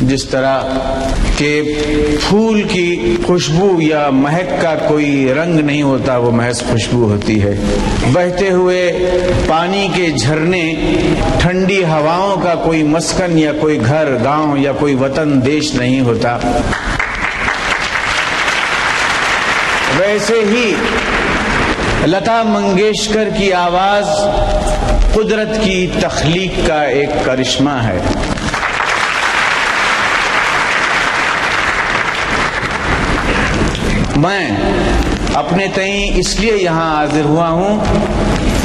जिस तरह के फूल की खुशबू या महक का कोई रंग नहीं होता, वो महज खुशबू होती है। बहते हुए पानी के झरने, ठंडी हवाओं का कोई मस्कन या कोई घर, गांव या कोई वतन, देश नहीं होता। वैसे ही लता मंगेशकर की आवाज कुदरत की तख्लीक का एक करिश्मा है। मैं अपने तई इसलिए यहाँ हाजिर हुआ हूँ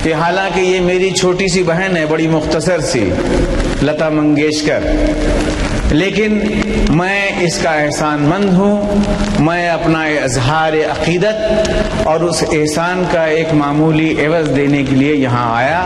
कि हालांकि ये मेरी छोटी सी बहन है, बड़ी मुख्तसर सी, लता मंगेशकर, लेकिन मैं इसका एहसानमंद हूँ। मैं अपना इजहार अकीदत और उस एहसान का एक मामूली एवज देने के लिए यहाँ आया,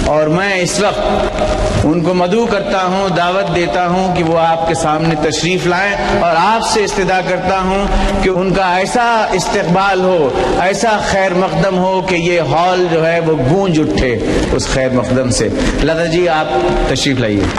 और मैं इस वक्त उनको मदऊ करता हूँ, दावत देता हूँ कि वो आपके सामने तशरीफ लाएं, और आपसे इस्तदा करता हूँ कि उनका ऐसा इस्तकबाल हो, ऐसा खैर मकदम हो कि ये हॉल जो है वो गूंज उठे उस खैर मकदम से। लता जी, आप तशरीफ लाइए।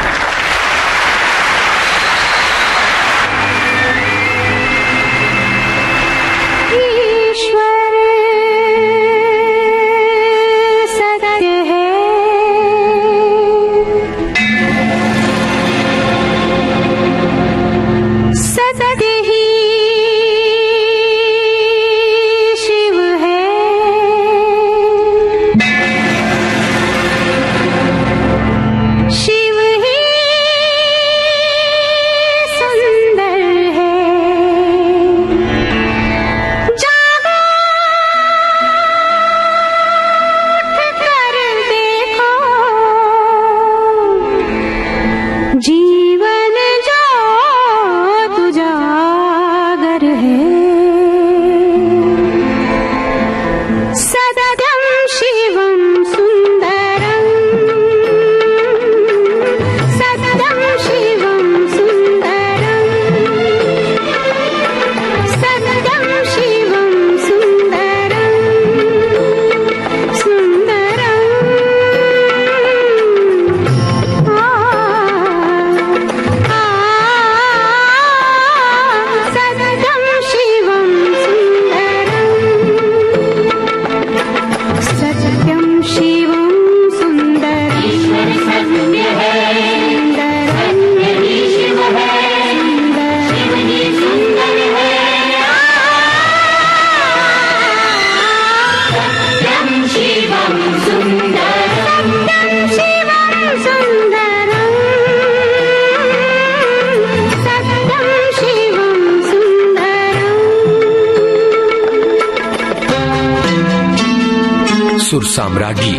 सुर साम्राज्ञी,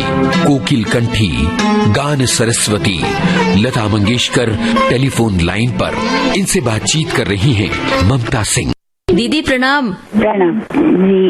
कोकिल कंठी, गान सरस्वती लता मंगेशकर टेलीफोन लाइन पर। इनसे बातचीत कर रही हैं ममता सिंह। दीदी प्रणाम। प्रणाम जी।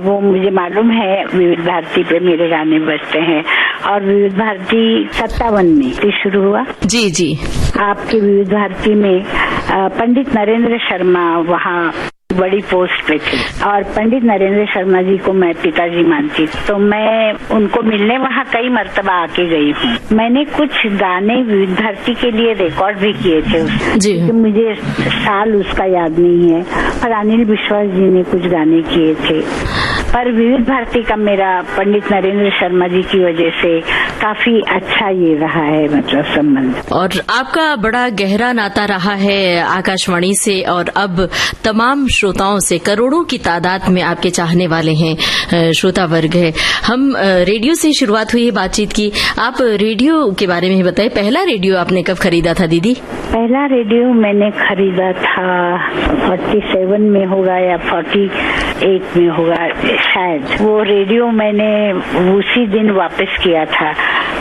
वो मुझे मालूम है विविध भारती पे मेरे गाने बजते हैं, और विविध भारती 57 में शुरू हुआ। जी जी। आपकी विविध भारती में पंडित नरेंद्र शर्मा वहाँ बड़ी पोस्ट पे थे, और पंडित नरेंद्र शर्मा जी को मैं पिताजी मानती, तो मैं उनको मिलने वहाँ कई मर्तबा आके गई हूँ। मैंने कुछ गाने विविध भारती के लिए रिकॉर्ड भी किए थे जी। मुझे साल उसका याद नहीं है, पर अनिल विश्वास जी ने कुछ गाने किए थे। पर विविध भारती का मेरा पंडित नरेंद्र शर्मा जी की वजह से काफी अच्छा ये रहा है, मतलब संबंध। और आपका बड़ा गहरा नाता रहा है आकाशवाणी से, और अब तमाम श्रोताओं से, करोड़ों की तादाद में आपके चाहने वाले हैं, श्रोता वर्ग है। हम रेडियो से शुरुआत हुई है बातचीत की। आप रेडियो के बारे में ही बताइए, पहला रेडियो आपने कब खरीदा था दीदी? पहला रेडियो मैंने खरीदा था 47 में होगा या 48 में होगा शायद। वो रेडियो मैंने उसी दिन वापस किया था,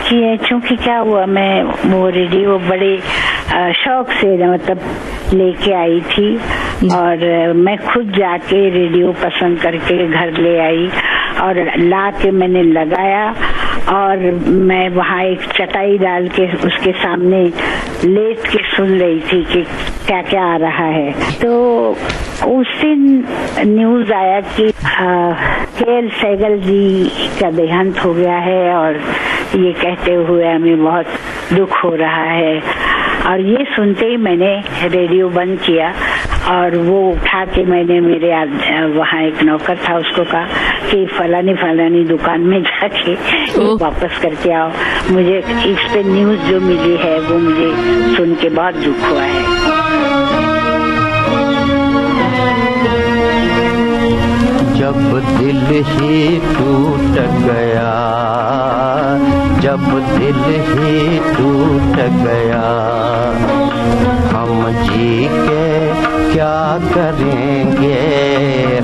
कि चूंकि क्या हुआ, मैं वो रेडियो बड़े शौक से मतलब लेके आई थी, और मैं खुद जाके रेडियो पसंद करके घर ले आई, और ला के मैंने लगाया, और मैं वहाँ एक चटाई डाल के उसके सामने लेट के सुन रही थी कि क्या क्या आ रहा है। तो उस दिन न्यूज आया कि के.एल. सहगल जी का देहांत हो गया है, और ये कहते हुए हमें बहुत दुख हो रहा है। और ये सुनते ही मैंने रेडियो बंद किया और वो उठा के मैंने मेरे वहाँ एक नौकर था, उसको कहा कि फलानी दुकान में जाके वापस करके आओ। मुझे इस पे न्यूज जो मिली है वो मुझे सुन के बहुत दुख हुआ है। जब दिल ही टूट गया, जब दिल ही टूट गया, हम जी के क्या करेंगे,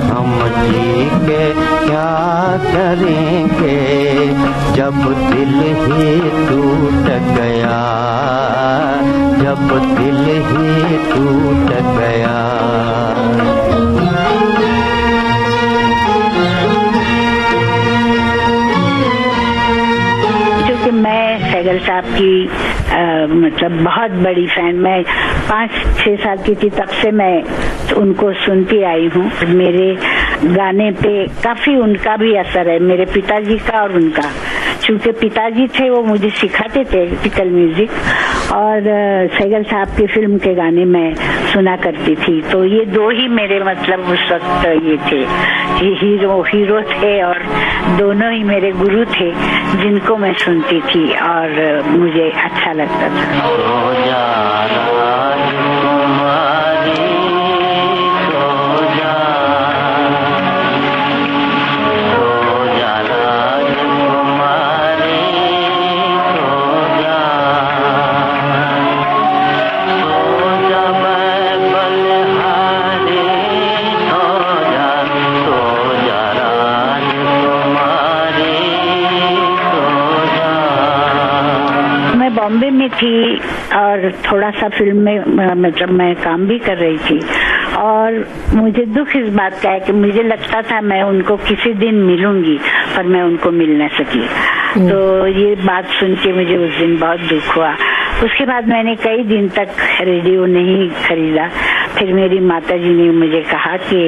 हम जी के क्या करेंगे। जब दिल ही टूट गया, जब दिल ही टूट गया। मैं सहगल साहब की मतलब बहुत बड़ी फैन, मैं 5-6 साल की थी तब से मैं उनको सुनती आई हूँ। मेरे गाने पे काफी उनका भी असर है, मेरे पिताजी का और उनका। चूंकि पिताजी थे वो मुझे सिखाते थे क्लासिकल म्यूजिक, और सहगल साहब की फिल्म के गाने मैं सुना करती थी। तो ये दो ही मेरे मतलब उस वक्त ये थे, हीरो थे, और दोनों ही मेरे गुरु थे जिनको मैं सुनती थी और मुझे अच्छा लगता था। बॉम्बे में थी और थोड़ा सा फिल्म में मतलब मैं काम भी कर रही थी, और मुझे दुख इस बात का है कि मुझे लगता था मैं उनको किसी दिन मिलूंगी, पर मैं उनको मिल न सकी। तो ये बात सुन के मुझे उस दिन बहुत दुख हुआ। उसके बाद मैंने कई दिन तक रेडियो नहीं खरीदा। फिर मेरी माताजी ने मुझे कहा कि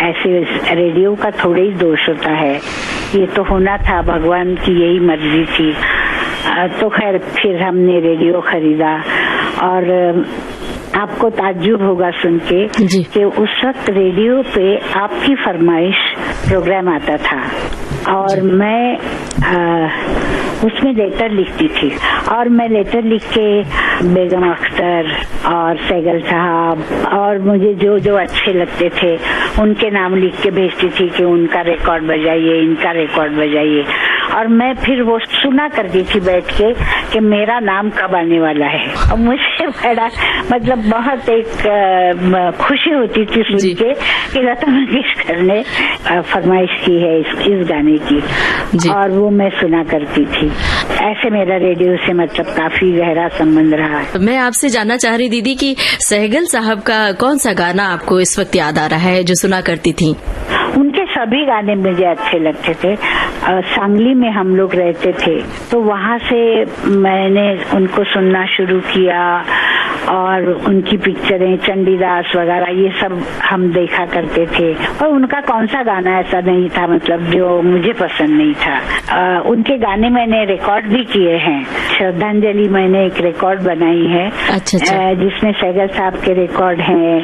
ऐसे रेडियो का थोड़ा ही दोष होता है, ये तो होना था, भगवान की यही मर्जी थी। तो खैर फिर हमने रेडियो खरीदा, और आपको ताज्जुब होगा सुन के कि उस वक्त रेडियो पे आपकी फरमाइश प्रोग्राम आता था, और मैं उसमें लेटर लिखती थी, और मैं लेटर लिख के बेगम अख्तर और सहगल साहब और मुझे जो जो अच्छे लगते थे उनके नाम लिख के भेजती थी कि उनका रिकॉर्ड बजाइए, इनका रिकॉर्ड बजाइए। और मैं फिर वो सुना करती थी बैठ के कि मेरा नाम कब आने वाला है, और मुझे बड़ा मतलब बहुत एक खुशी होती थी सुन के कि लता मंगेशकर ने फरमाइश की है इस गाने की, और वो मैं सुना करती थी। ऐसे मेरा रेडियो से मतलब काफी गहरा संबंध रहा है। मैं आपसे जानना चाह रही दीदी कि सहगल साहब का कौन सा गाना आपको इस वक्त याद आ रहा है जो सुना करती थी? उनके सभी गाने मुझे अच्छे लगते थे। सांगली में हम लोग रहते थे, तो वहाँ से मैंने उनको सुनना शुरू किया, और उनकी पिक्चरें चंडीदास वगैरह ये सब हम देखा करते थे। और उनका कौन सा गाना ऐसा नहीं था मतलब जो मुझे पसंद नहीं था। उनके गाने मैंने रिकॉर्ड भी किए हैं। श्रद्धांजलि मैंने एक रिकॉर्ड बनाई है, जिसमें सहगल साहब के रिकॉर्ड हैं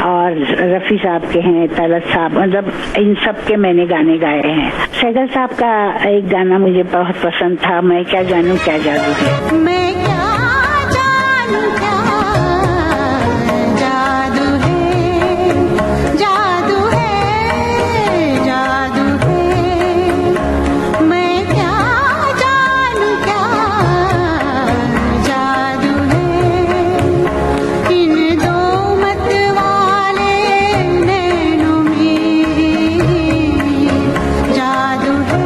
और रफी साहब के हैं, तलत साहब, मतलब इन सब के मैंने गाने गाए हैं। सहगल साहब का एक गाना मुझे बहुत पसंद था, मैं क्या जानूं क्या जादू है। मैं क्या जानूं क्या जादू है, जादू है, जादू है। मैं क्या जानूं क्या जादू है। इन दो मत वाले नैनों में जादू है,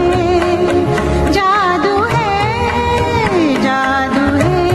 जादू है, जादू है।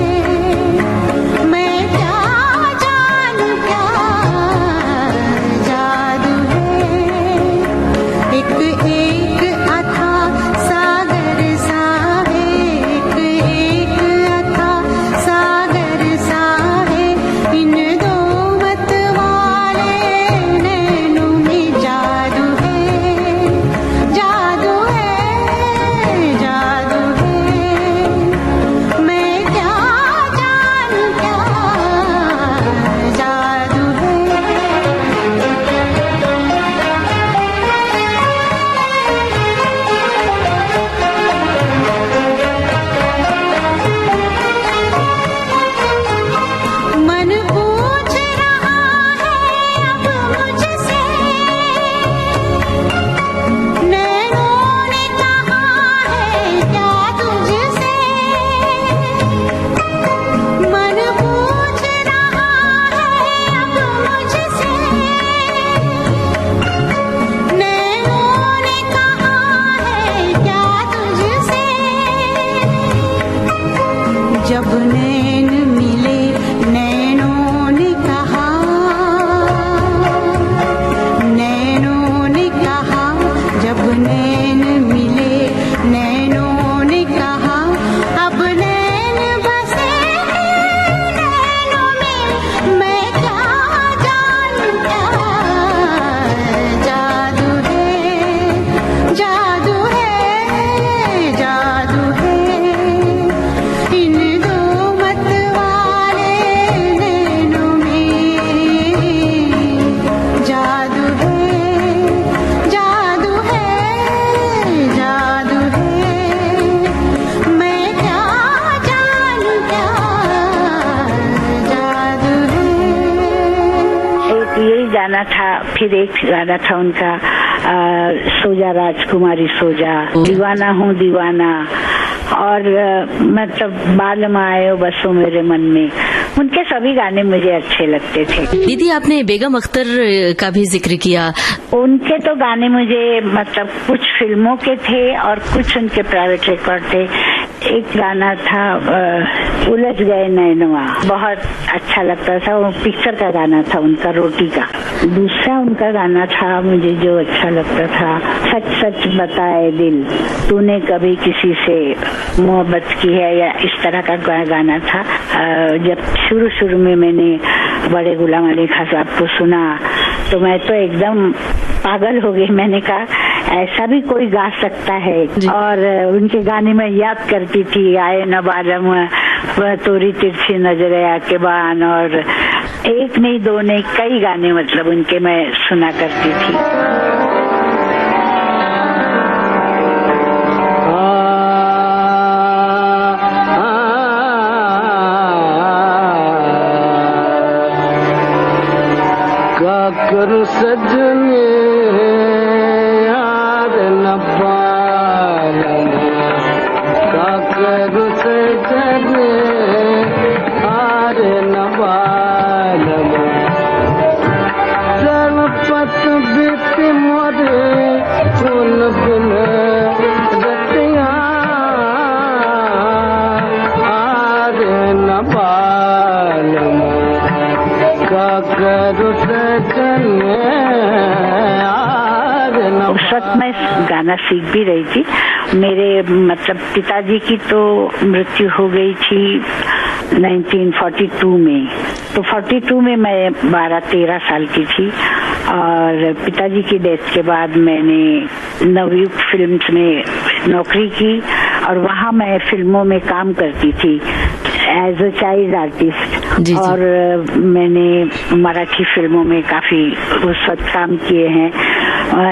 गाना था, फिर एक गाना था उनका सोजा राजकुमारी सोजा, दीवाना हूँ दीवाना, और मतलब बालम आयो बसो मेरे मन में। उनके सभी गाने मुझे अच्छे लगते थे। दीदी, आपने बेगम अख्तर का भी जिक्र किया। उनके तो गाने मुझे मतलब कुछ फिल्मों के थे और कुछ उनके प्राइवेट रिकॉर्ड थे। एक गाना था उलझ गए नैनवा, बहुत अच्छा लगता था, वो पिक्चर का गाना था उनका, रोटी का। दूसरा उनका गाना था मुझे जो अच्छा लगता था, सच सच बताए दिल, तूने कभी किसी से मोहब्बत की है, या इस तरह का गाना था। जब शुरू में मैंने बड़े गुलाम अली खां साहब को सुना तो मैं तो एकदम पागल हो गई। मैंने कहा ऐसा भी कोई गा सकता है। और उनके गाने में याद करती थी, आए न बालम तोरी तिरछी नजरे आके बान, और एक नहीं दो नहीं कई गाने मतलब उनके मैं सुना करती थी। करू सजने यार न पालम, का करू सजने यार न पालम, जनपत बीत मोरे सुन बिन रतिया यार न पालम, का करू उस वक्त मैं गाना सीख भी रही थी। मेरे मतलब पिताजी की तो मृत्यु हो गई थी 1942 में, तो 42 में मैं 12-13 साल की थी, और पिताजी की डेथ के बाद मैंने नवयुग फिल्म्स में नौकरी की, और वहाँ मैं फिल्मों में काम करती थी एज अ चाइल्ड आर्टिस्ट। और मैंने मराठी फिल्मों में काफी उस वक्त काम किए हैं।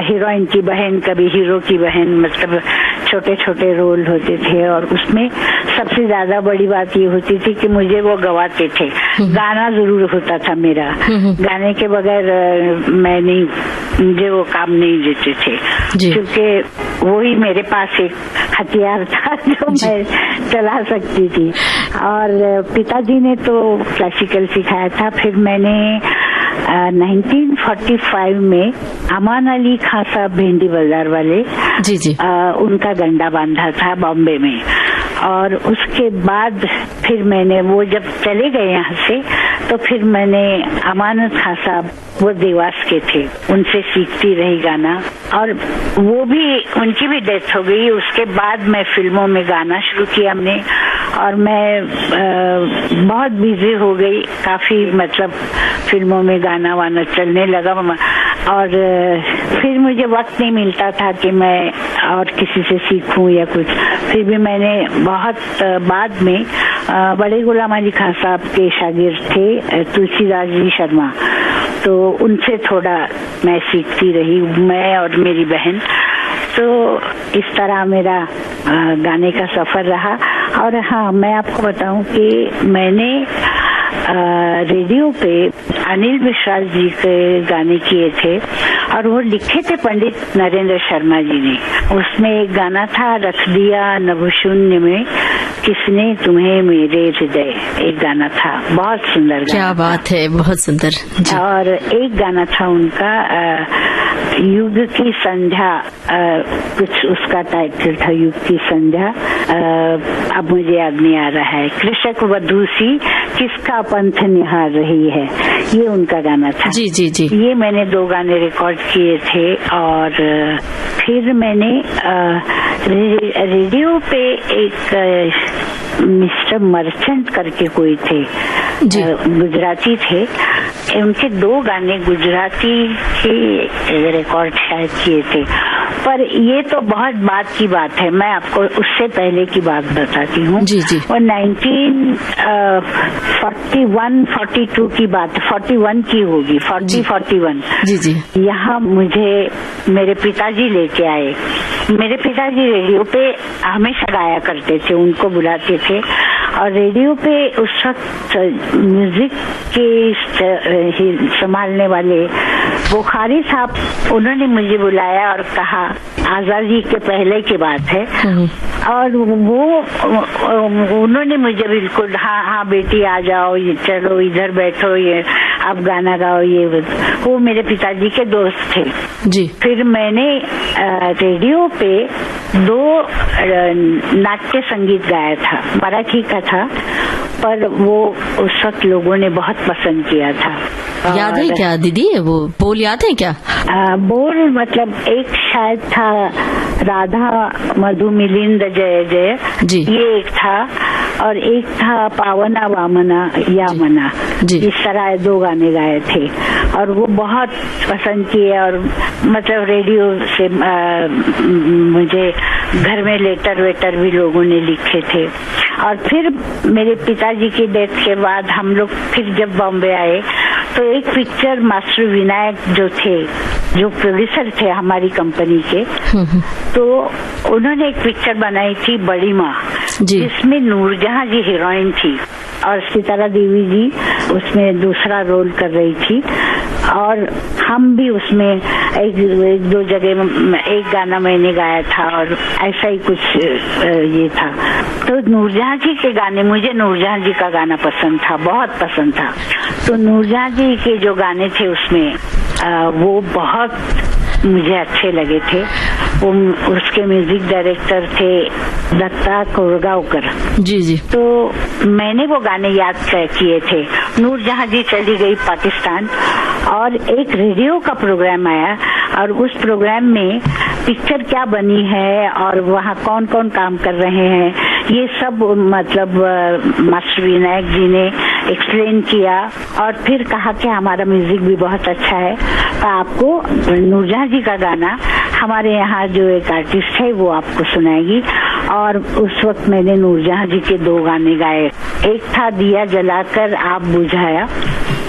हीरोइन की बहन, कभी हीरो की बहन, मतलब छोटे छोटे रोल होते थे, और उसमें सबसे ज्यादा बड़ी बात ये होती थी कि मुझे वो गवाते थे, गाना जरूर होता था मेरा। गाने के बगैर मैं नहीं, मुझे वो काम नहीं देते थे, क्योंकि वही मेरे पास एक हथियार था जो मैं चला सकती थी। और पिताजी ने तो क्लासिकल सिखाया था। फिर मैंने 1945 में अमान अली खां साहब भिंडी बाजार वाले, उनका गंडा बांधा था बॉम्बे में, और उसके बाद फिर मैंने, वो जब चले गए यहाँ से, तो फिर मैंने अमानत खां साहब, वो देवास के थे, उनसे सीखती रही गाना, और वो भी, उनकी भी डेथ हो गई। उसके बाद मैं फिल्मों में गाना शुरू किया हमने, और मैं बहुत बिजी हो गई, काफी मतलब फिल्मों में गाना वाना चलने लगा, और फिर मुझे वक्त नहीं मिलता था कि मैं और किसी से सीखूं या कुछ। फिर भी मैंने बहुत बाद में बड़े गुलाम अली खां साहब के शागिर्द थे तुलसीदास जी शर्मा, तो उनसे थोड़ा मैं सीखती रही, मैं और मेरी बहन। तो इस तरह मेरा गाने का सफर रहा। और हाँ, मैं आपको बताऊं कि मैंने रेडियो पे अनिल विश्वास जी के गाने किए थे, और वो लिखे थे पंडित नरेंद्र शर्मा जी ने। उसमें एक गाना था, रख दिया नभ शून्य में किसने तुम्हें मेरे हृदय, एक गाना था, बहुत सुंदर गाना। क्या बात है, बहुत सुंदर। और एक गाना था उनका युग की संध्या, कुछ उसका टाइटल था युग की संध्या, अब मुझे याद नहीं आ रहा है, कृषक वधू सी किसका पंथ निहार रही है, ये उनका गाना था। जी। ये मैंने 2 गाने रिकॉर्ड किए थे। और फिर मैंने रेडियो पे एक मिस्टर मर्चेंट करके कोई थे, गुजराती थे, उनके 2 गाने गुजराती के रिकॉर्ड शायद किए थे। पर ये तो बहुत बाद की बात है, मैं आपको उससे पहले की बात बताती हूँ। और 1941-42 की बात, 41 की होगी, 41। यहाँ मुझे मेरे पिताजी लेके आए। मेरे पिताजी रेडियो पे हमेशा गाया करते थे, उनको बुलाते थे, और रेडियो पे उस वक्त म्यूजिक के संभालने वाले बुखारी साहब उन्होंने मुझे बुलाया और कहा, आजादी के पहले की बात है, और वो उन्होंने मुझे बिल्कुल हाँ बेटी आ जाओ, ये चलो इधर बैठो, ये आप गाना गाओ, ये वो मेरे पिताजी के दोस्त थे जी। फिर मैंने रेडियो पे 2 नाट्य संगीत गाया था, मराठी का था, पर वो उस वक्त लोगों ने बहुत पसंद किया था। याद है क्या दीदी, वो बोल याद है क्या? बोल मतलब एक शायद था राधा मधु मिलिंद जय जय जी। ये एक था, और एक था पावना वामना यामना जी। इस तरह 2 गाने गाए थे, और वो बहुत पसंद किए, और मतलब रेडियो से मुझे घर में लेटर वेटर भी लोगों ने लिखे थे। और फिर मेरे पिताजी की डेथ के बाद हम लोग फिर जब बॉम्बे आए तो एक पिक्चर मास्टर विनायक जो थे, जो प्रोड्यूसर थे हमारी कंपनी के, तो उन्होंने एक पिक्चर बनाई थी बड़ी माँ, जिसमें नूरजहां जी हीरोइन थी और सितारा देवी जी उसमें दूसरा रोल कर रही थी, और हम भी उसमें एक 2 जगह एक गाना मैंने गाया था, और ऐसा ही कुछ ये था। तो नूरजहां जी के गाने, मुझे नूरजहां जी का गाना पसंद था, बहुत पसंद था। तो नूरजहां जी के जो गाने थे उसमें वो बहुत मुझे अच्छे लगे थे। वो उसके म्यूजिक डायरेक्टर थे दत्ता कोरगांवकर जी जी। तो मैंने वो गाने याद किए थे। नूरजहां जी चली गई पाकिस्तान, और एक रेडियो का प्रोग्राम आया, और उस प्रोग्राम में पिक्चर क्या बनी है और वहाँ कौन कौन काम कर रहे हैं, ये सब मतलब मास्टर विनायक जी ने एक्सप्लेन किया, और फिर कहा कि हमारा म्यूजिक भी बहुत अच्छा है, तो आपको नूरजहां जी का गाना हमारे यहाँ जो एक आर्टिस्ट है वो आपको सुनाएगी। और उस वक्त मैंने नूरजहां जी के 2 गाने गाए, एक था दिया जलाकर आप बुझाया,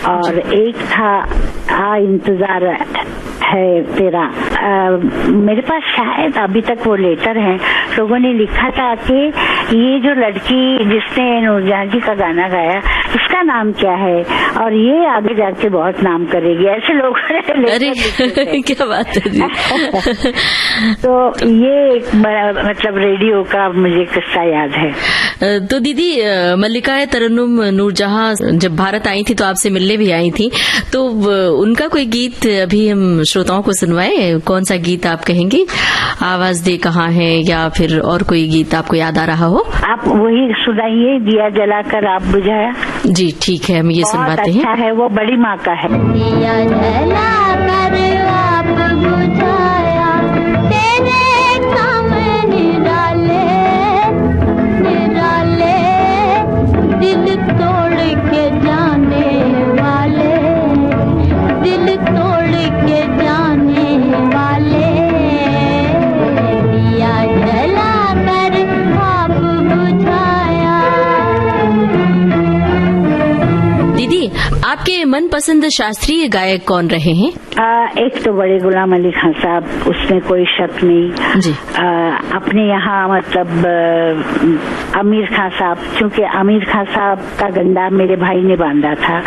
और एक था आ इंतजार है तेरा। मेरे पास शायद अभी तक वो लेटर है, लोगों ने लिखा था कि ये जो लड़की जिसने नूरजहां जी का गाना गाया इसका नाम क्या है, और ये आगे जाके बहुत नाम करेगी, ऐसे लोगों ने अरे क्या बात है जी। तो ये एक बड़ा मतलब रेडियो का मुझे किस्सा याद है। तो दीदी मल्लिका तरन्नुम नूरजहां जब भारत आई थी तो आपसे मिलने भी आई थी, तो उनका कोई गीत अभी हम श्रोताओं को सुनवाए, कौन सा गीत आप कहेंगे? आवाज दे कहाँ है, या फिर और कोई गीत आपको याद आ रहा हो? आप वही सुनाइए, दिया जलाकर आप बुझाया। जी ठीक है, हम ये सुनवाते हैं। अच्छा है, वो बड़ी माँ का है। दिया जलाकर आप बुझाया, तेरे काम निराले निराले, दिल तोड़ के जाने वाले, दिल तोड़ के जाने वाले, दिया जलाकर आप बुझाया। दीदी आपके मनपसंद शास्त्रीय गायक कौन रहे हैं? एक तो बड़े गुलाम अली खान साहब, उसमें कोई शक नहीं जी। अपने यहाँ मतलब आमिर खान साहब, क्योंकि आमिर खान साहब का गंडा मेरे भाई ने बांधा था,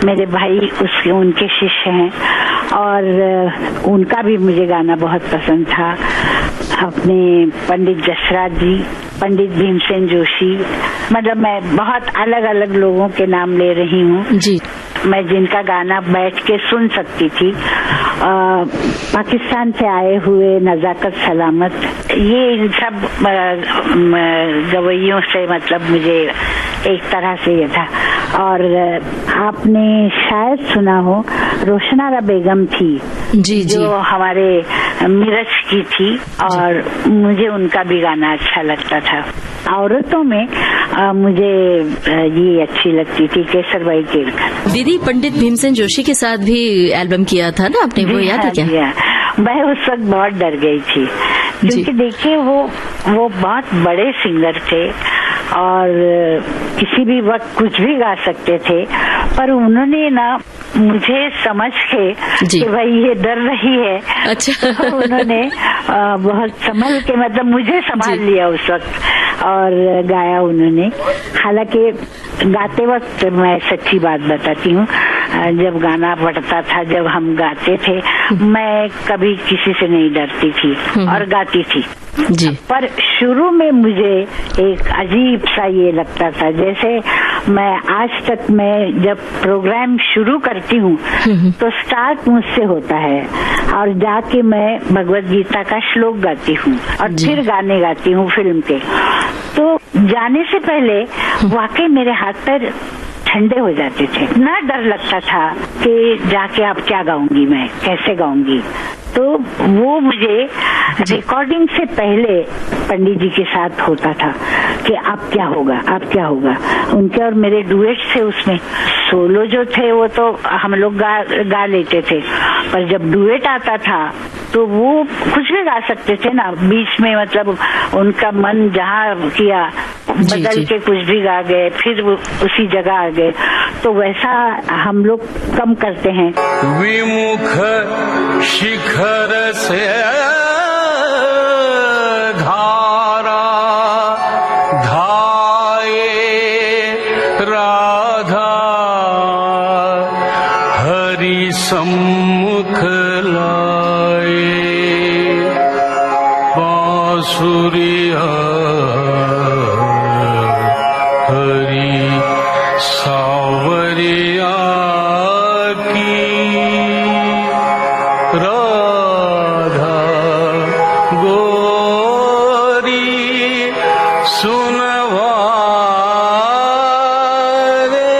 मेरे भाई उसके उनके शिष्य हैं, और उनका भी मुझे गाना बहुत पसंद था। अपने पंडित जसराज जी, पंडित भीमसेन जोशी, मतलब मैं बहुत अलग अलग लोगों के नाम ले रही हूँ जी। मैं जिनका गाना बैठ के सुन सकती थी। पाकिस्तान से आए हुए नजाकत सलामत, ये इन सब गवैयों से मतलब मुझे एक तरह से ये था। और आपने शायद सुना हो रोशनारा बेगम थी जी जी। जो हमारे मिरज की थी, और मुझे उनका भी गाना अच्छा लगता था। औरतों में मुझे ये अच्छी लगती थी केसरबाई केरकर। दीदी पंडित भीमसेन जोशी के साथ भी एल्बम किया था ना आपने, वो याद है क्या? मैं उस वक्त बहुत डर गई थी, क्योंकि देखिए वो बहुत बड़े सिंगर थे और किसी भी वक्त कुछ भी गा सकते थे, पर उन्होंने ना मुझे समझ के कि भाई ये डर रही है, अच्छा तो उन्होंने बहुत संभल के मतलब मुझे संभाल लिया उस वक्त और गाया उन्होंने। हालांकि गाते वक्त मैं सच्ची बात बताती हूँ, जब गाना पड़ता था, जब हम गाते थे, मैं कभी किसी से नहीं डरती थी और गाती थी जी। पर शुरू में मुझे एक अजीब सा ये लगता था, जैसे मैं आज तक मैं जब प्रोग्राम शुरू करती हूँ तो स्टार्ट मुझसे होता है और जाके मैं भगवत गीता का श्लोक गाती हूँ और फिर गाने गाती हूँ फिल्म के। तो जाने से पहले वाकई मेरे हाथ पैर ठंडे हो जाते थे, ना डर लगता था कि जाके अब क्या गाऊंगी, मैं कैसे गाऊंगी। तो वो मुझे रिकॉर्डिंग से पहले पंडित जी के साथ होता था कि अब क्या होगा, अब क्या होगा। उनके और मेरे डुएट थे, उसमें सोलो जो थे वो तो हम लोग गा लेते थे, पर जब डुएट आता था तो वो कुछ भी गा सकते थे ना, बीच में मतलब उनका मन जहाँ किया बदल के कुछ भी गा गए, फिर उसी जगह आ गए। तो वैसा हम लोग कम करते हैं। विमुख शिखर से धारा धाये राधा हरि सम्मुख लाए बांसुरिया हरि सावरिया की राधा गोरी सुनवा रे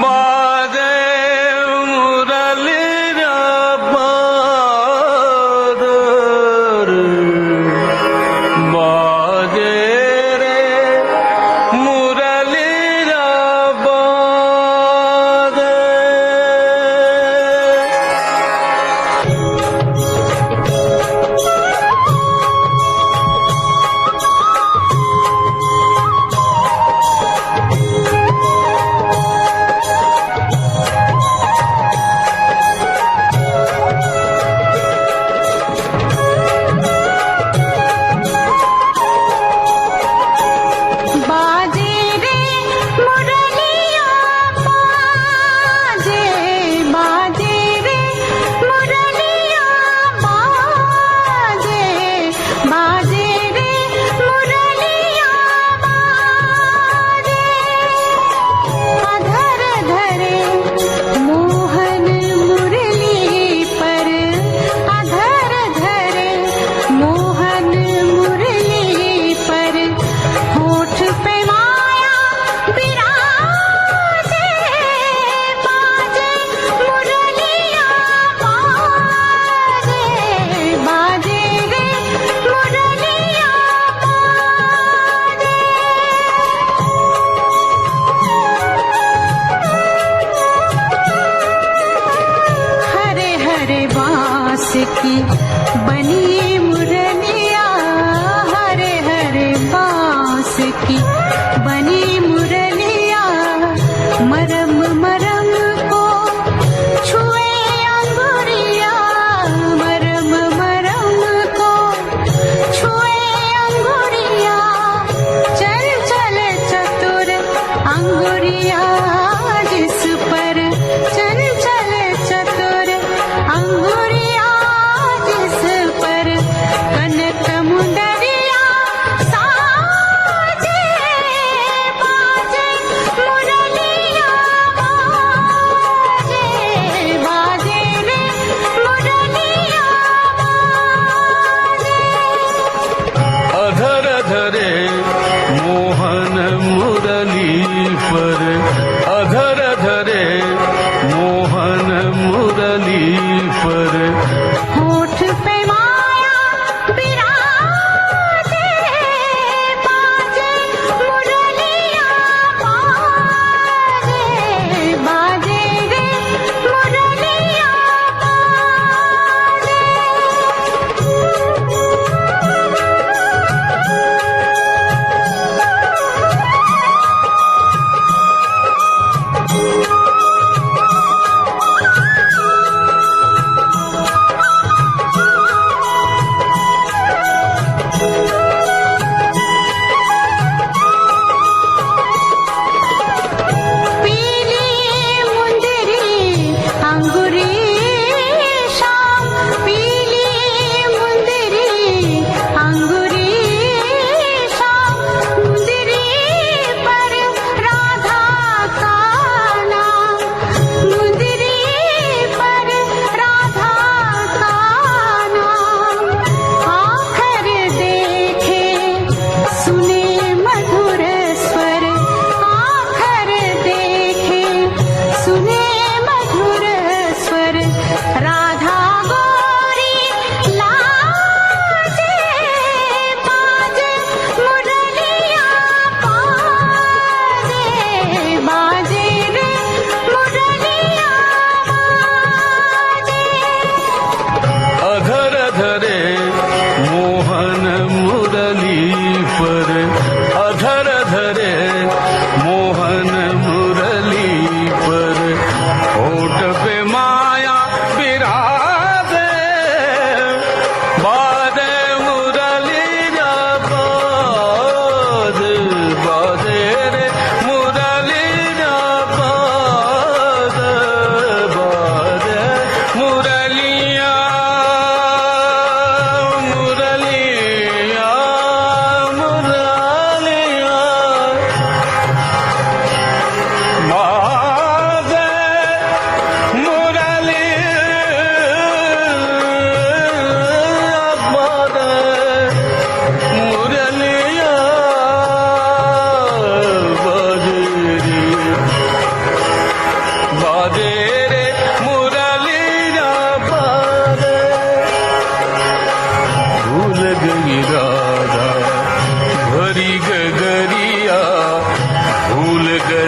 बाजे मुरली बाजे रे मुरली की बनी मुरलिया, हरे हरे बांस की बनी मुरलिया, मरम मरम को छुए अंगुरिया, मरम मरम को छुए अंगुरिया, चल चल चतुर अंगुरिया जिस पर चल चल चतुर अंगुरिया जिस पर कनक मुंदरिया साजे बाजे मुरलिया बाजे बाजे रे मुरलिया बाजे। अधर धरे मोहन मुरली पर, अधर धरे मोहन मुरली पर, होठ पे माया बिराजे बाजे मुरलिया बाजे बाजे रे मुरलिया बाजे।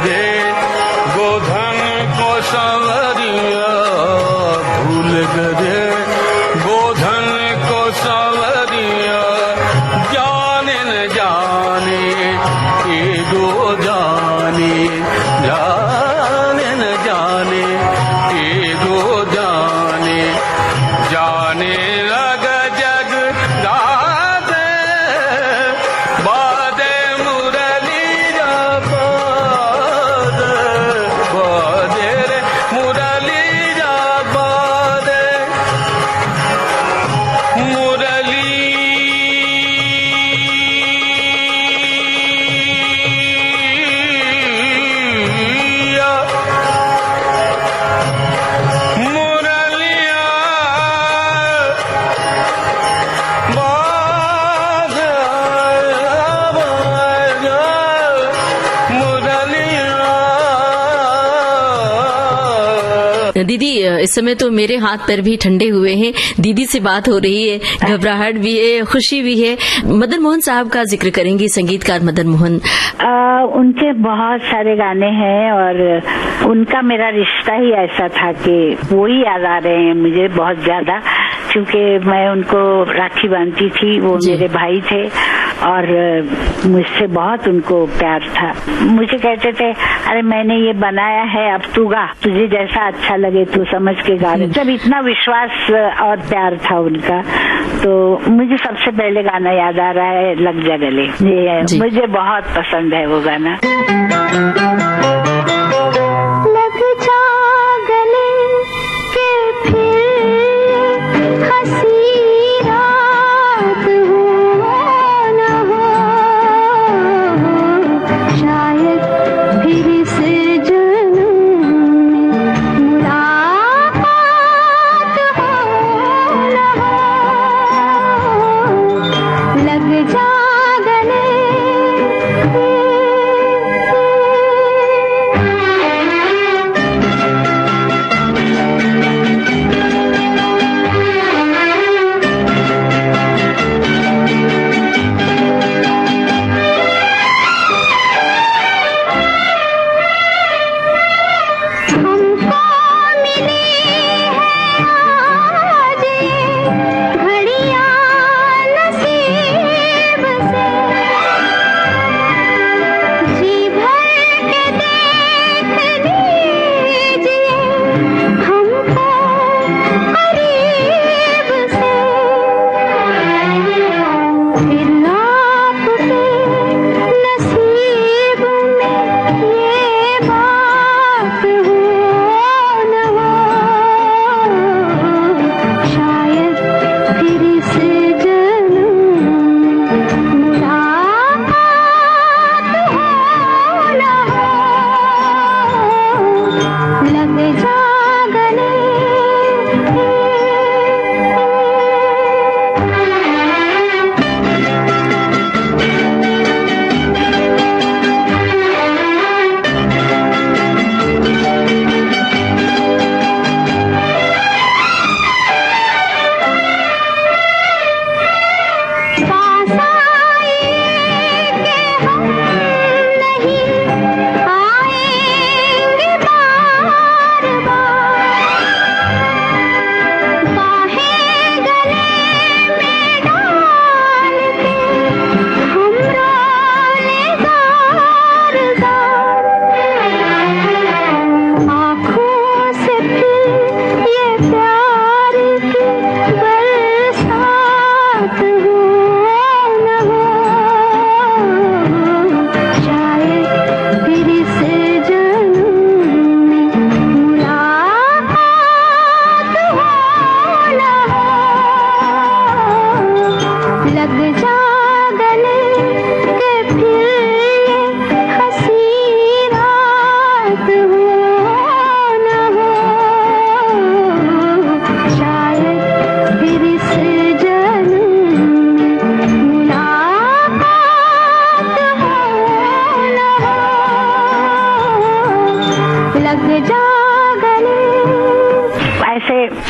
गए गोधन को संवरिया, भूल गए गोधन को संवरिया, जाने न जाने ये दो जाने, जाने न जाने ये दो जाने, जाने लग जग गाते बादे मुरली जाबाद, बादे रे मुरली जाबाद, मुरली दीदी, इस समय तो मेरे हाथ पैर भी ठंडे हुए हैं। दीदी से बात हो रही है, घबराहट भी है, खुशी भी है। मदन मोहन साहब का जिक्र करेंगी, संगीतकार मदन मोहन। उनके बहुत सारे गाने हैं और उनका मेरा रिश्ता ही ऐसा था कि वो ही याद आ रहे हैं मुझे बहुत ज्यादा, क्योंकि मैं उनको राखी बांधती थी, वो मेरे भाई थे और मुझसे बहुत उनको प्यार था। मुझे कहते थे, अरे मैंने ये बनाया है, अब तू गा, तुझे जैसा अच्छा लगे तू समझ के गा। जब इतना विश्वास और प्यार था उनका, तो मुझे सबसे पहले गाना याद आ रहा है लग जा गले। ये मुझे बहुत पसंद है वो गाना। लग जा गले के फिर हंसी रात हो न हो, शायद फिर इस जन्म में मुलाकात हो न हो। लग जा गले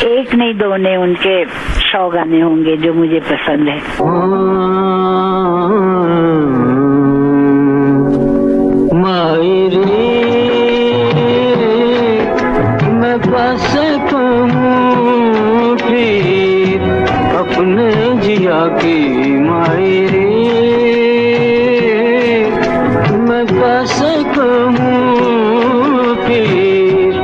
एक नहीं दो नहीं, उनके 100 गाने होंगे जो मुझे पसंद है। मायरे की मायरे मैं कैसे कहूँ फिर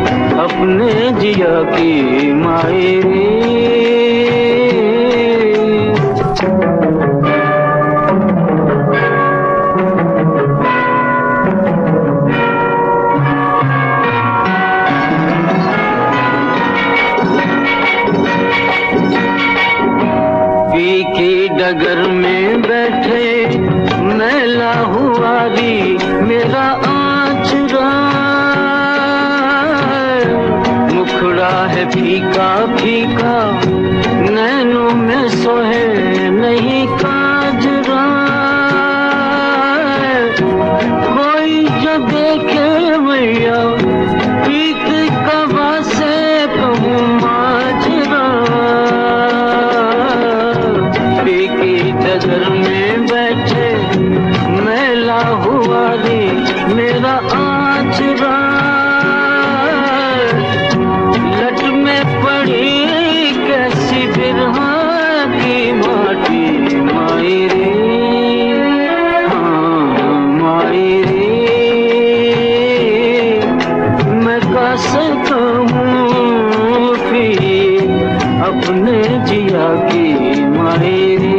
अपने जिया की मायरे डगर में बैठे मैला हुआ री मेरा आँचरा मुखड़ा है फीका फीका नैनों में सोहे नहीं काजरा कोई जो देखे मैया प्रीत कबा से कहूँ माजरा डगर में बैठे मैला हुआ रे मेरा आँचरा लट में पड़ी कैसी बिरहा की माटी मायरे हाँ मायरे मैं कैसे कहूँ फिर अपने जिया की मायरे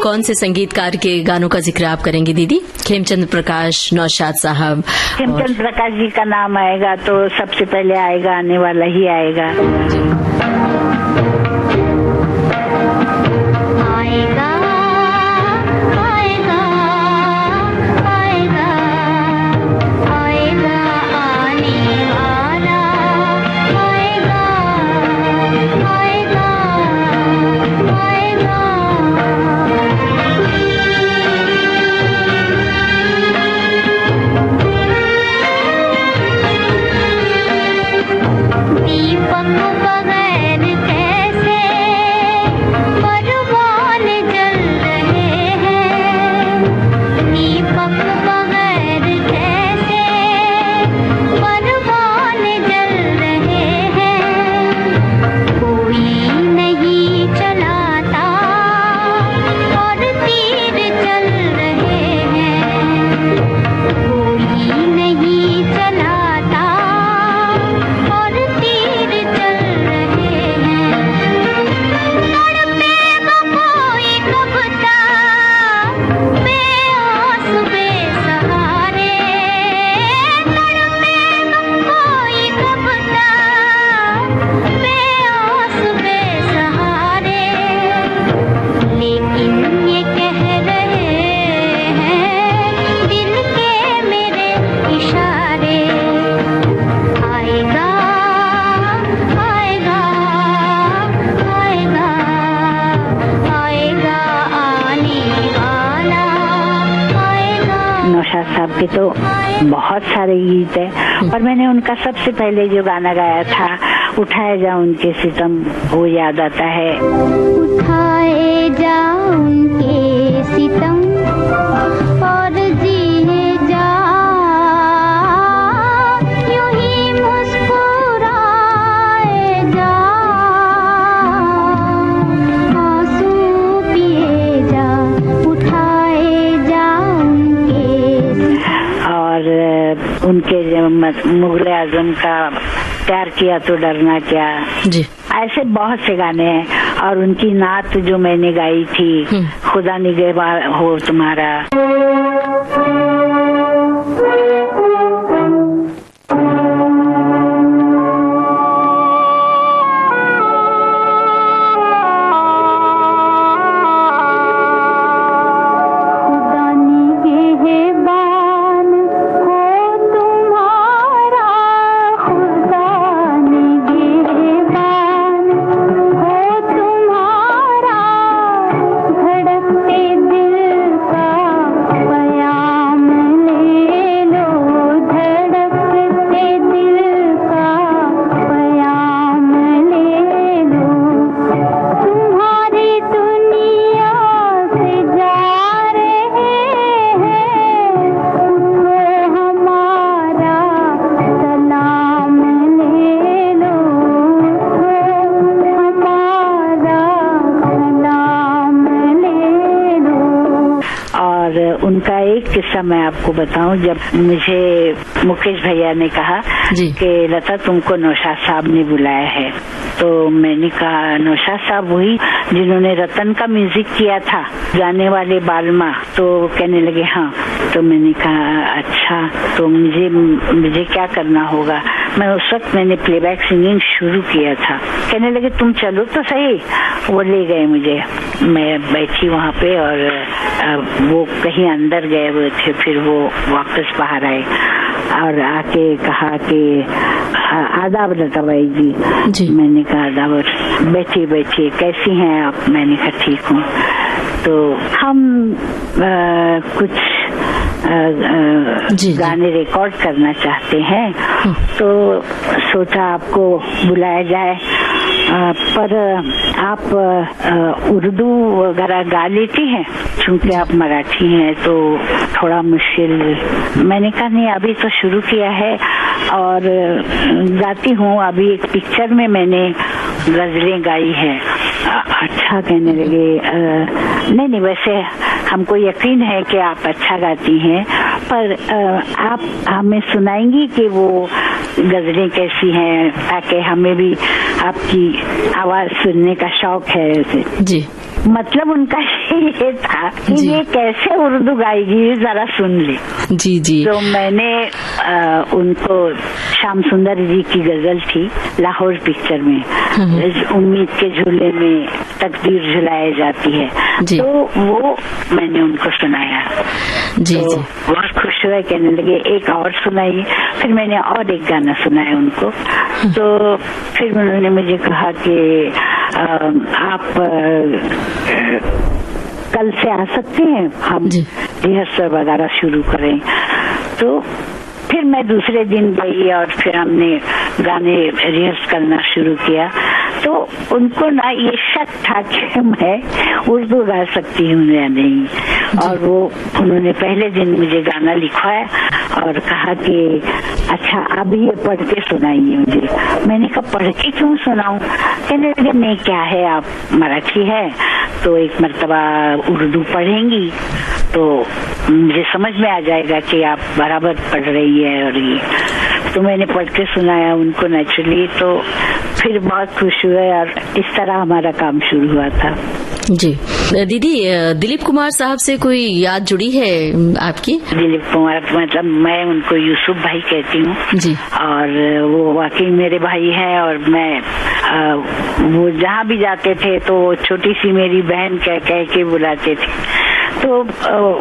कौन से संगीतकार के गानों का जिक्र आप करेंगे दीदी? खेमचंद प्रकाश, नौशाद साहब। खेमचंद प्रकाश जी का नाम आएगा तो सबसे पहले आएगा, आने वाला ही आएगा। आएगा आएगा आएगा आएगा आने वाला आएगा आएगा आएगा दीपक बगैर के तो बहुत सारे गीत है, पर मैंने उनका सबसे पहले जो गाना गाया था, उठाए जा उनके सितम, वो याद आता है। उठाए जा उनके सितम और जिए जा यूं ही मुस्कुराए जा, आंसू पिए जा, उठाए जा उनके। और उनके मुगल आजम का प्यार किया तो डरना क्या, जी। ऐसे बहुत से गाने हैं। और उनकी नात जो मैंने गाई थी, खुदा निगहबान हो तुम्हारा। उनका एक किस्सा मैं आपको बताऊं। जब मुझे मुकेश भैया ने कहा कि लता तुमको नौशाद साहब ने बुलाया है, तो मैंने कहा नौशाद साहब वही जिन्होंने रतन का म्यूजिक किया था, गाने वाले बालमा। तो कहने लगे हाँ। तो मैंने कहा अच्छा, तो मुझे क्या करना होगा। मैं उस वक्त मैंने प्लेबैक सिंगिंग शुरू किया था। कहने लगे तुम चलो तो सही। वो ले गए मुझे, मैं बैठी वहाँ पे और वो कहीं अंदर गए हुए थे। फिर वो वापस बाहर आए और आके कहा कि आदाब लता बाई जी। मैंने कहा आदाब, बैठिए बैठिए, कैसी हैं आप। मैंने कहा ठीक हूँ। तो हम कुछ गाने रिकॉर्ड करना चाहते हैं, तो सोचा आपको बुलाया जाए। पर आप उर्दू वगैरह गा लेती हैं, क्योंकि आप मराठी हैं तो थोड़ा मुश्किल। मैंने कहा नहीं, अभी तो शुरू किया है और गाती हूँ। अभी एक पिक्चर में मैंने गजलें गाई है। अच्छा, कहने लगे नहीं वैसे हमको यकीन है कि आप अच्छा गाती हैं, पर आप हमें सुनाएंगी कि वो गजलें कैसी हैं, ताकि हमें भी आपकी आवाज सुनने का शौक है। जी। मतलब उनका ये था कि ये कैसे उर्दू गाएगी, जरा सुन ले। जी जी। तो मैंने उनको श्याम सुंदर जी की गजल थी लाहौर पिक्चर में, उम्मीद के झूले में तकदीर झुलाई जाती है, तो वो मैंने उनको सुनाया। जी तो जी। बहुत खुश हुए, कहने लगे एक और सुनाइए। फिर मैंने और एक गाना सुनाया उनको। तो फिर उन्होंने मुझे कहा कि आप कल से आ सकते हैं, हम रिहर्सल वगैरह शुरू करें। तो फिर मैं दूसरे दिन गई और फिर हमने गाने रिहर्स करना शुरू किया। तो उनको ना ये शक था कि मैं उर्दू गा सकती हूँ या नहीं, और वो उन्होंने पहले दिन मुझे गाना लिखवाया और कहा कि अच्छा अब ये पढ़ के सुनाइए मुझे। मैंने कहा पढ़ के क्यों सुनाऊं। कहने लगे नहीं, क्या है आप मराठी है तो एक मर्तबा उर्दू पढ़ेंगी तो मुझे समझ में आ जाएगा कि आप बराबर पढ़ रही है। और ये तो मैंने पढ़ के सुनाया उनको नेचुरली, तो फिर बहुत खुश हुए और इस तरह हमारा काम शुरू हुआ था। जी। दीदी, दिलीप कुमार साहब से कोई याद जुड़ी है आपकी? दिलीप कुमार मतलब मैं उनको यूसुफ भाई कहती हूँ जी। और वो वाकई मेरे भाई हैं। और मैं वो जहाँ भी जाते थे तो छोटी सी मेरी बहन कह के बुलाते थे। तो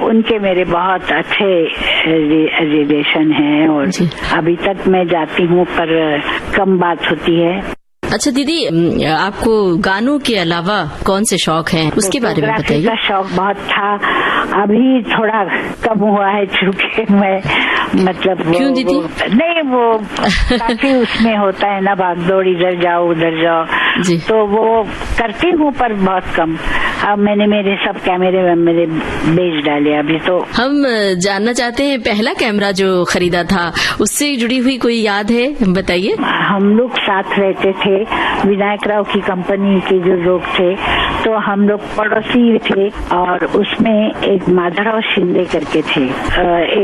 उनके मेरे बहुत अच्छे रिलेशन हैं और अभी तक मैं जाती हूँ पर कम बात होती है। अच्छा दीदी, आपको गानों के अलावा कौन से शौक हैं, उसके बारे में फोटोग्राफी बताइए। का शौक बहुत था, अभी थोड़ा कम हुआ है चूंकि मैं मतलब क्यों दीदी? नहीं वो काफी उसमें होता है ना भागदौड़, इधर जाओ उधर जाओ, जी। तो वो करती हूँ पर बहुत कम। अब मैंने मेरे सब कैमरे मेरे बेच डाले अभी तो। हम जानना चाहते हैं पहला कैमरा जो खरीदा था उससे जुड़ी हुई कोई याद है, बताइए। हम लोग साथ रहते थे, विनायक राव की कंपनी के जो लोग थे, तो हम लोग पड़ोसी थे और उसमें एक माधवराव शिंदे करके थे,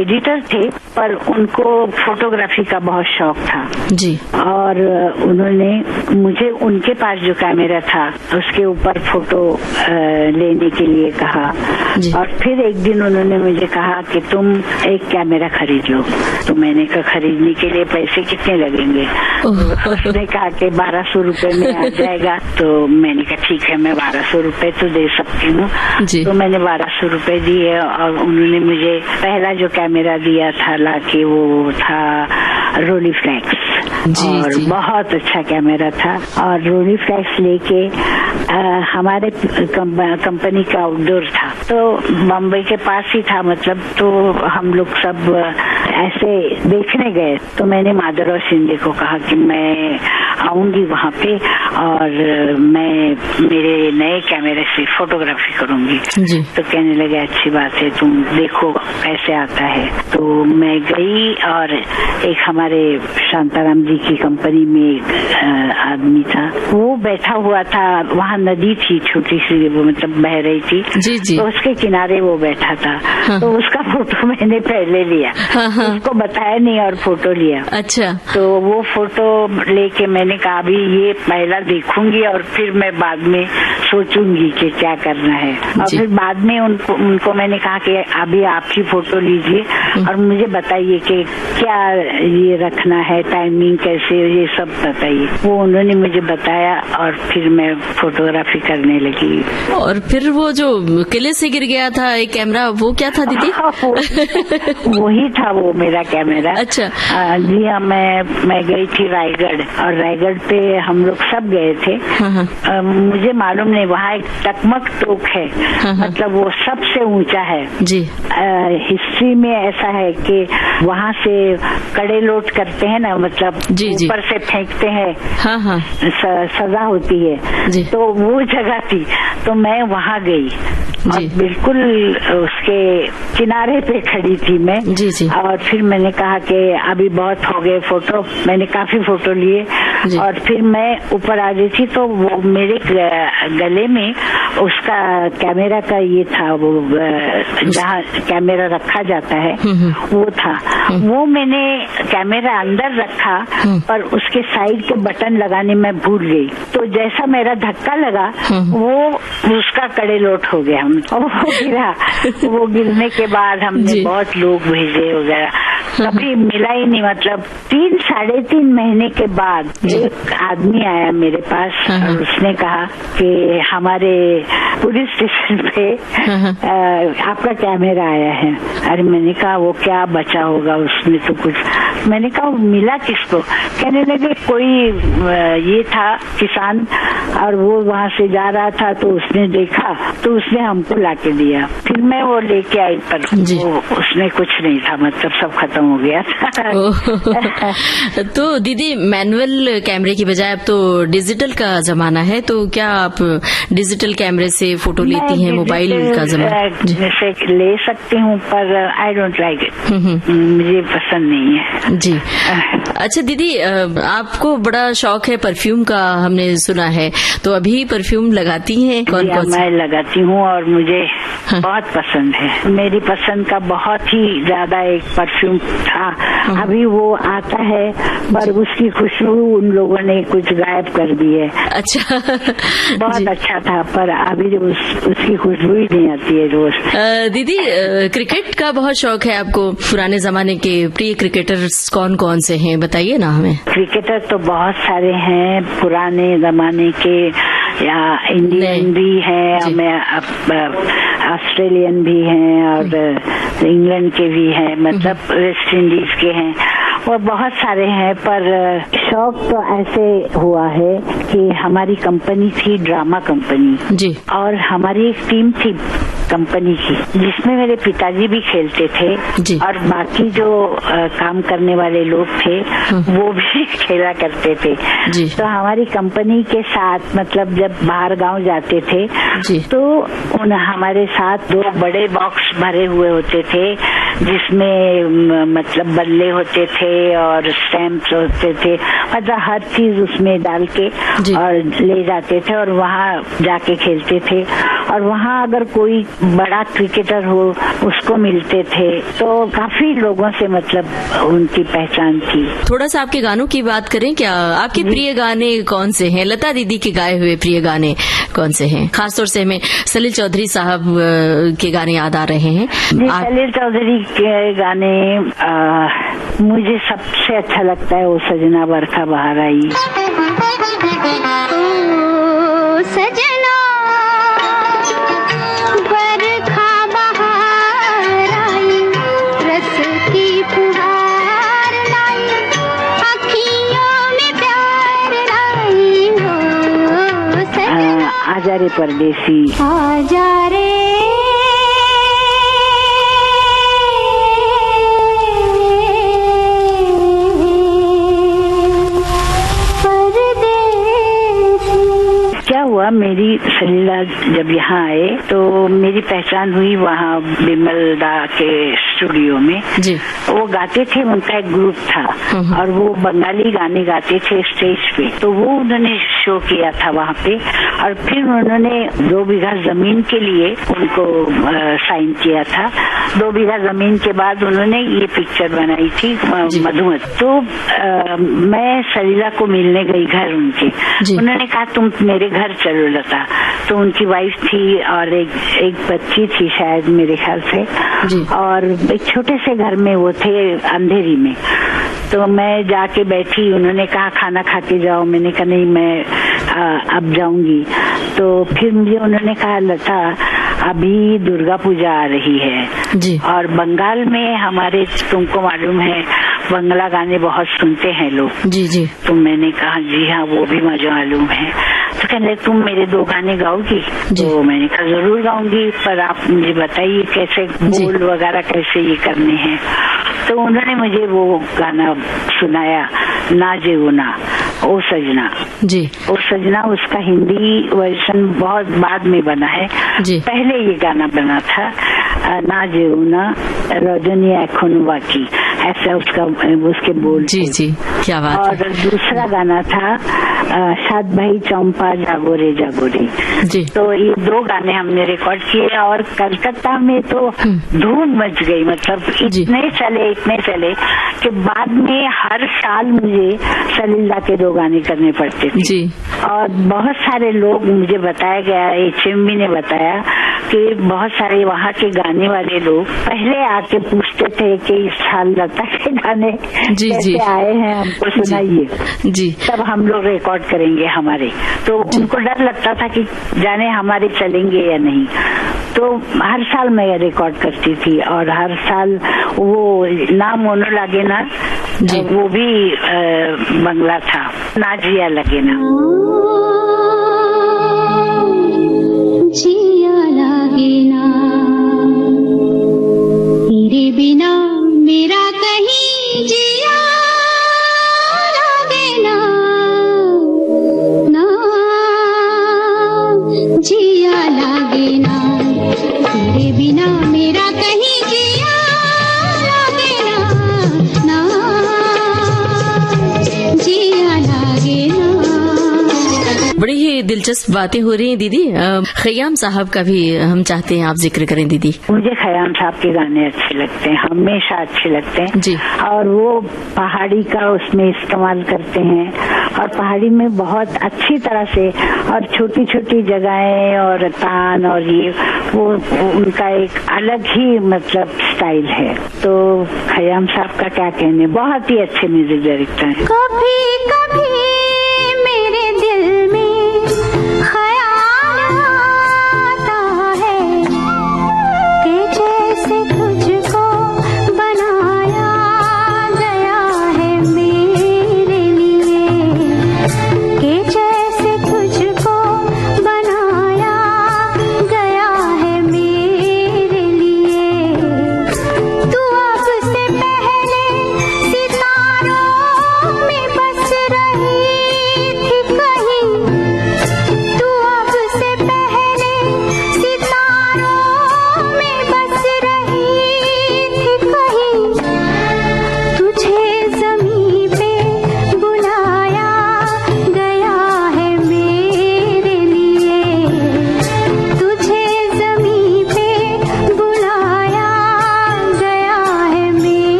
एडिटर थे, पर उनको फोटोग्राफी का बहुत शौक था जी। और उन्होंने मुझे उनके पास जो कैमरा था उसके ऊपर फोटो लेने के लिए कहा जी। और फिर एक दिन उन्होंने मुझे कहा कि तुम एक कैमरा खरीद लो। तो मैंने कहा खरीदने के लिए पैसे कितने लगेंगे? उसने कहा कि 1200 रुपए में आ जाएगा। तो मैंने कहा ठीक है, मैं 1200 रुपए तो दे सकती हूँ। जी। तो मैंने 1200 रुपए दिए और उन्होंने मुझे पहला जो कैमरा दिया था लाके वो था रोली फ्लैक्स, जी, और जी। बहुत अच्छा कैमरा था। और रोली फ्लैक्स लेके हमारे कंपनी का आउटडोर था, तो बम्बई के पास ही था मतलब, तो हम लोग सब ऐसे देखने गए। तो मैंने माधवराव शिंदे को कहा कि मैं आऊंगी वहाँ पे और मैं मेरे नए कैमरे से फोटोग्राफी करूंगी। जी। तो कहने लगे अच्छी बात है, तुम देखो कैसे आता है। तो मैं गई और एक हमारे शांताराम जी की कंपनी में एक आदमी था, वो बैठा हुआ था, वहाँ नदी थी छोटी सी, वो मतलब बह रही थी। जी, जी। तो उसके किनारे वो बैठा था। हाँ। तो उसका फोटो मैंने पहले लिया, हाँ, हाँ। उसको बताया नहीं और फोटो लिया। अच्छा। तो वो फोटो लेके मैंने कहा अभी ये पहला देखूंगी और फिर मैं बाद में सोचूंगी कि क्या करना है। और जी। फिर बाद में उनको मैंने कहा कि अभी आप ही फोटो लीजिए और मुझे बताइए कि क्या ये रखना है, टाइमिंग कैसे, ये सब बताइए। वो उन्होंने मुझे बताया और फिर मैं फोटोग्राफी करने लगी। और फिर वो जो किले से गिर गया था एक कैमरा, वो क्या था दीदी? वही था वो मेरा कैमरा। अच्छा। जी हाँ, मैं गई थी रायगढ़ और रायगढ़ पे हम लोग सब गए थे। हाँ। मुझे मालूम नहीं, वहाँ एक टकमक तोप है, हाँ। मतलब वो सबसे ऊंचा है जी। हिस्ट्री में ऐसा है कि वहाँ से कड़े लोट करते हैं ना, मतलब जी, जी। ऊपर से फेंकते हैं, हाँ, हाँ। सजा होती है। जी। तो वो जगह थी, तो मैं वहाँ गई और जी। बिल्कुल उसके किनारे पे खड़ी थी मैं। जी, जी। और फिर मैंने कहा कि अभी बहुत हो गए फोटो, मैंने काफी फोटो लिए जी। और फिर मैं ऊपर आ गई थी। तो वो मेरे गले में उसका कैमरा का ये था, वो जहाँ कैमरा रखा जाता है वो था। वो मैंने कैमरा अंदर रखा पर उसके साइड के बटन लगाने में भूल गई। तो जैसा मेरा धक्का लगा वो उसका कड़े लोट हो गया और वो गिरा। वो गिरने के बाद हमने जी। बहुत लोग भेजे वगैरह, कभी मिला ही नहीं। मतलब 3-3.5 महीने के बाद एक आदमी आया मेरे पास और उसने कहा कि हमारे पुलिस स्टेशन पे आपका कैमरा आया है। अरे मैंने कहा वो क्या बचा होगा उसमें तो कुछ। मैंने कहा मिला किसको? कहने लगे कोई ये था किसान और वो वहाँ से जा रहा था तो उसने देखा तो उसने हमको लाके दिया। फिर मैं वो लेके आई पर वो उसमें कुछ नहीं था, मतलब सब खत्म हो गया था। तो दीदी मैनुअल कैमरे की बजाय अब तो डिजिटल का जमाना है, तो क्या आप डिजिटल कैमरे से फोटो लेती हैं? मोबाइल का जमाना जैसे ले सकती हूँ पर आई डोंट लाइक इट, मुझे पसंद नहीं है। जी। अच्छा दीदी, आपको बड़ा शौक है परफ्यूम का, हमने सुना है, तो अभी परफ्यूम लगाती हैं? कौन कौन? मैं लगाती हूँ और मुझे बहुत पसंद है। मेरी पसंद का बहुत ही ज्यादा एक परफ्यूम था, अभी वो आता है पर उसकी खुशबू उन लोगों ने कुछ गायब कर दी है। अच्छा। बहुत अच्छा था पर अभी उसकी खुशबू ही नहीं आती है रोज। दीदी, क्रिकेट का बहुत शौक है आपको, पुराने जमाने के प्रिय क्रिकेटर्स कौन कौन से हैं, बताइए ना हमें। क्रिकेटर तो बहुत सारे हैं पुराने जमाने के, या इंडियन भी हैं, ऑस्ट्रेलियन भी हैं और इंग्लैंड के भी हैं, मतलब वेस्ट इंडीज के हैं। वो बहुत सारे हैं, पर शौक तो ऐसे हुआ है कि हमारी कंपनी थी ड्रामा कंपनी जी। और हमारी एक टीम थी कंपनी की जिसमें मेरे पिताजी भी खेलते थे जी। और बाकी जो काम करने वाले लोग थे वो भी खेला करते थे जी। तो हमारी कंपनी के साथ मतलब जब बाहर गांव जाते थे जी। तो उन हमारे साथ 2 बड़े बॉक्स भरे हुए होते थे जिसमें मतलब बल्ले होते थे और स्टैम्प्स होते थे, मतलब हर चीज उसमें डाल के जी। और ले जाते थे और वहाँ जाके खेलते थे। और वहाँ अगर कोई बड़ा क्रिकेटर हो उसको मिलते थे, तो काफी लोगों से मतलब उनकी पहचान थी। थोड़ा सा आपके गानों की बात करें क्या? आपके प्रिय गाने कौन से हैं? लता दीदी के गाए हुए प्रिय गाने कौन से हैं? खासतौर से हमें सलील चौधरी साहब के गाने याद आ रहे हैं। जी, सलील चौधरी के गाने मुझे सबसे अच्छा लगता है, वो सजना बरखा बहार आई। ओ सजना बरखा बहार आई, रस की फुहार लाई, अखियों में प्यार लाई, हो सजना आजा रे परदेसी। आजा रे क्या हुआ, मेरी सलीला जब यहाँ आए तो मेरी पहचान हुई वहाँ बिमल दा के स्टूडियो में। जी। वो गाते थे, उनका एक ग्रुप था और वो बंगाली गाने गाते थे स्टेज पे, तो वो उन्होंने शो किया था वहाँ पे। और फिर उन्होंने 2 बीघा जमीन के लिए उनको साइन किया था। 2 बीघा जमीन के बाद उन्होंने ये पिक्चर बनाई थी मधुमती। तो मैं सलीला को मिलने गई घर उनके। उन्होंने कहा तुम मेरे घर चलो लता। तो उनकी वाइफ थी और एक बच्ची थी शायद मेरे ख्याल से जी। और एक छोटे से घर में वो थे अंधेरी में। तो मैं जाके बैठी, उन्होंने कहा खाना खा के जाओ। मैंने कहा नहीं, मैं अब जाऊंगी। तो फिर मुझे उन्होंने कहा लता अभी दुर्गा पूजा आ रही है जी। और बंगाल में हमारे, तुमको मालूम है, बंगला गाने बहुत सुनते हैं लोग। जी जी। तो मैंने कहा जी हाँ, वो भी मुझे मालूम है। तो कहने तुम मेरे 2 गाने गाओगी? तो मैंने कहा जरूर गाऊंगी, पर आप मुझे बताइए कैसे बोल वगैरह कैसे ये करने हैं। तो उन्होंने मुझे वो गाना सुनाया, ना जेऊना ओ सजना जी। ओ सजना। उसका हिंदी वर्जन बहुत बाद में बना है जी। पहले ये गाना बना था ना जेऊना रजनी एखोन बाकी, ऐसा उसके बोल। जी जी, क्या बात और है। दूसरा गाना था सात भाई चंपा जागो रे जागो रे जी। तो ये 2 गाने हमने रिकॉर्ड किए और कलकत्ता में तो धूम मच गई। मतलब इतने चले कि बाद में हर साल मुझे सलीला के 2 गाने करने पड़ते थे जी। और बहुत सारे लोग, मुझे बताया गया, HMV ने बताया कि बहुत सारे वहाँ के गाने वाले लोग पहले आके पूछते थे कि इस साल लता के गाने जी, कैसे जी। आए हैं, हमको सुनाइए। जी। तब हम लोग रिकॉर्ड करेंगे हमारे। तो उनको डर लगता था कि जाने हमारे चलेंगे या नहीं। तो हर साल मैं रिकॉर्ड करती थी और हर साल वो ना मोनो लागे ना, वो भी बंगला था, ना जिया लगे ना। जिया लागे ना तेरे बिना मेरा कहीं जिया लागे ना, ना जिया लागे ना तेरे बिना मेरा कहीं जिया लागे ना, ना जिया लागे ना। बड़ी ही दिलचस्प बातें हो रही हैं दीदी। खयाम साहब का भी हम चाहते हैं आप जिक्र करें दीदी। मुझे खयाम साहब के गाने अच्छे लगते हैं, हमेशा अच्छे लगते हैं जी। और वो पहाड़ी का उसमें इस्तेमाल करते हैं और पहाड़ी में बहुत अच्छी तरह से, और छोटी छोटी जगहें और तान और ये वो उनका एक अलग ही मतलब स्टाइल है। तो खयाम साहब का क्या कहने, बहुत ही अच्छे म्यूजिक डायरेक्टर हैं। कभी कभी मेरे दिल में ख्याल आता है कि जैसे तुझको बनाया गया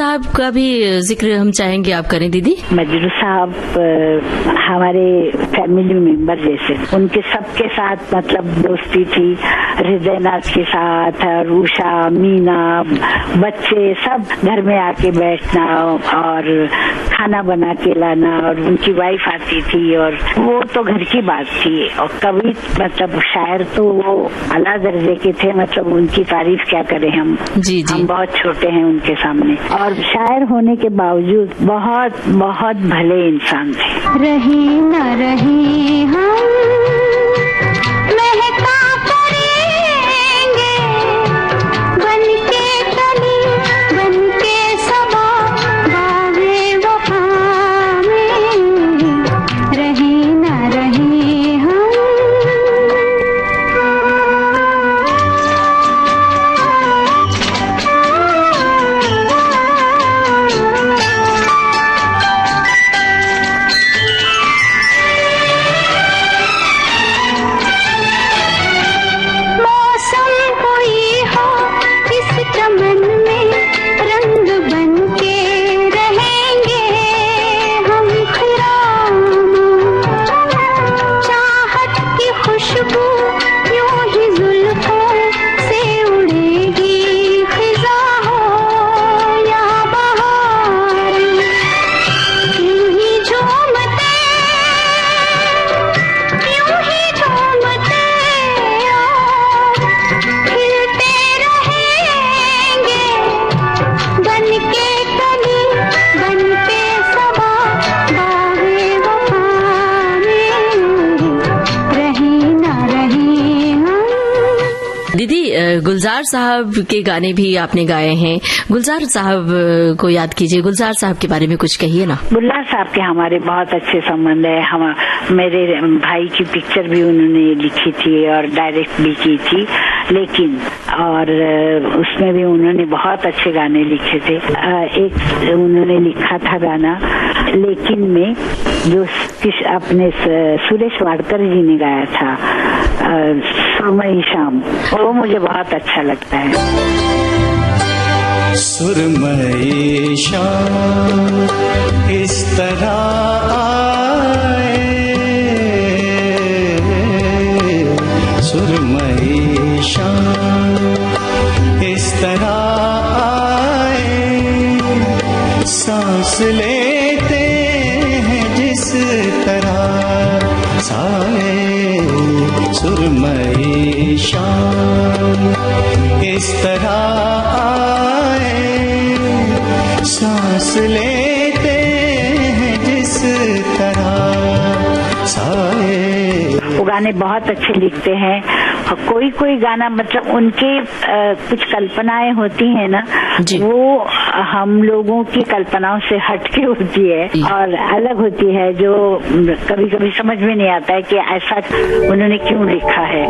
साहब का भी जिक्र हम चाहेंगे आप करें दीदी। मजरू साहब हमारे फैमिली मेंबर जैसे, उनके सबके साथ मतलब दोस्ती थी। हृदयनाथ के साथ और उषा, मीना, बच्चे सब घर में आके बैठना और खाना बना के लाना, और उनकी वाइफ आती थी और वो तो घर की बात थी। और कवि मतलब शायर तो वो आला दर्जे के थे, मतलब उनकी तारीफ क्या करें हम। जी जी। हम बहुत छोटे हैं उनके सामने, और शायर होने के बावजूद बहुत बहुत भले इंसान थे। रहे न रहे हम महका करेंगे, बन के कली बन के सबा बागे वफा में, रहे न रहे हम। दीदी, गुलजार साहब के गाने भी आपने गाए हैं। गुलजार साहब को याद कीजिए, गुलजार साहब के बारे में कुछ कहिए ना। गुलजार साहब के हमारे बहुत अच्छे संबंध है। हम मेरे भाई की पिक्चर भी उन्होंने लिखी थी और डायरेक्ट भी की थी, लेकिन और उसमें भी उन्होंने बहुत अच्छे गाने लिखे थे। एक उन्होंने लिखा था गाना लेकिन में, जो अपने सुरेश वाडकर जी ने गाया था, सुरमई शाम, वो मुझे बहुत अच्छा लगता है। सुरमई शाम इस तरह आए, सुरमई शाम इस तरह आए, सांस लेते हैं जिस तरह साए, सुरमई शाम इस तरह आए, सांस लेते हैं जिस तरह साए। वो गाने बहुत अच्छे लिखते हैं। कोई कोई गाना मतलब उनके कुछ कल्पनाएं होती हैं ना, वो हम लोगों की कल्पनाओं से हटके होती है और अलग होती है, जो कभी कभी समझ में नहीं आता है कि ऐसा उन्होंने क्यों लिखा है।